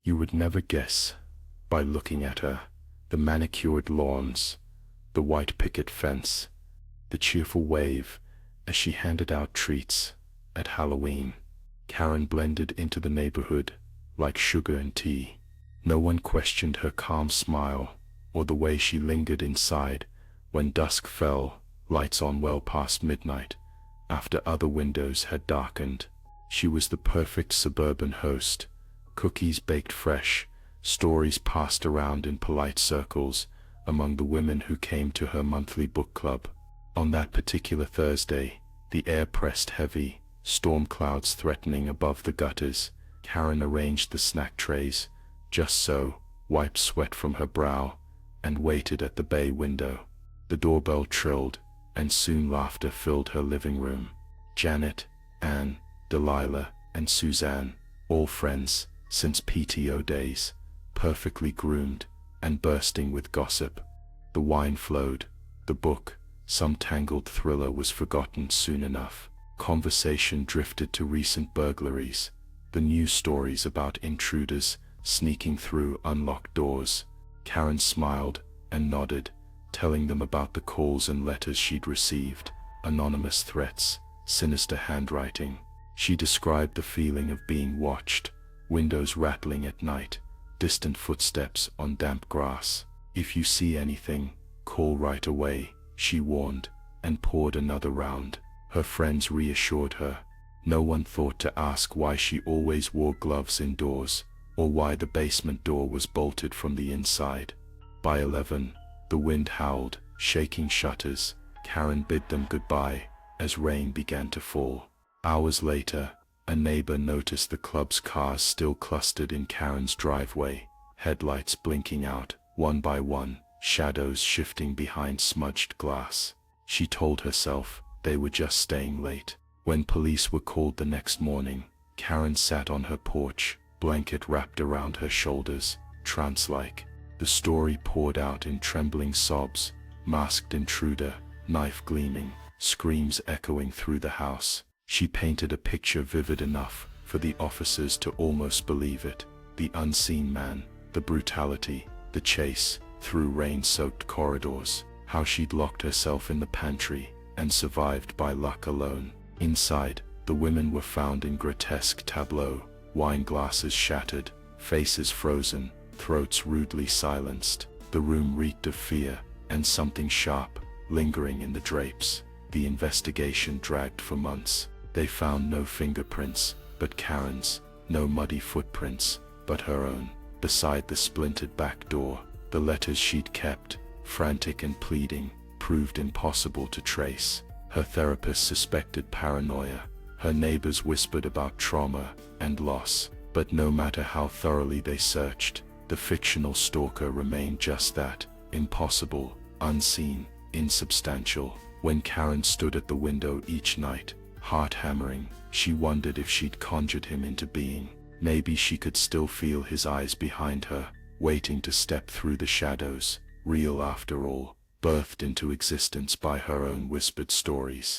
You would never guess, by looking at her, the manicured lawns, the white picket fence, the cheerful wave as she handed out treats at Halloween. Karen blended into the neighborhood like sugar and tea. No one questioned her calm smile or the way she lingered inside when dusk fell, lights on well past midnight, after other windows had darkened. She was the perfect suburban host, cookies baked fresh, stories passed around in polite circles among the women who came to her monthly book club. On that particular Thursday, the air pressed heavy, storm clouds threatening above the gutters. Karen arranged the snack trays, just so, wiped sweat from her brow, and waited at the bay window. The doorbell trilled, and soon laughter filled her living room. Janet, Anne, Delilah, and Suzanne, all friends since PTO days, perfectly groomed and bursting with gossip. The wine flowed, the book, some tangled thriller, was forgotten soon enough. Conversation drifted to recent burglaries, the news stories about intruders sneaking through unlocked doors. Karen smiled and nodded, telling them about the calls and letters she'd received, anonymous threats, sinister handwriting. She described the feeling of being watched, windows rattling at night, distant footsteps on damp grass. "If you see anything, call right away," she warned, and poured another round. Her friends reassured her. No one thought to ask why she always wore gloves indoors, or why the basement door was bolted from the inside. By 11, the wind howled, shaking shutters. Karen bid them goodbye as rain began to fall. Hours later, a neighbor noticed the club's cars still clustered in Karen's driveway, headlights blinking out, one by one, shadows shifting behind smudged glass. She told herself they were just staying late. When police were called the next morning, Karen sat on her porch, blanket wrapped around her shoulders, trance-like. The story poured out in trembling sobs, masked intruder, knife gleaming, screams echoing through the house. She painted a picture vivid enough for the officers to almost believe it. The unseen man, the brutality, the chase through rain-soaked corridors, how she'd locked herself in the pantry and survived by luck alone. Inside, the women were found in grotesque tableau, wine glasses shattered, faces frozen, throats rudely silenced. The room reeked of fear and something sharp lingering in the drapes. The investigation dragged for months. They found no fingerprints but Karen's, no muddy footprints but her own. Beside the splintered back door, the letters she'd kept, frantic and pleading, proved impossible to trace. Her therapist suspected paranoia. Her neighbors whispered about trauma and loss. But no matter how thoroughly they searched, the fictional stalker remained just that, impossible, unseen, insubstantial. When Karen stood at the window each night, heart hammering, she wondered if she'd conjured him into being. Maybe she could still feel his eyes behind her, waiting to step through the shadows, real after all, birthed into existence by her own whispered stories.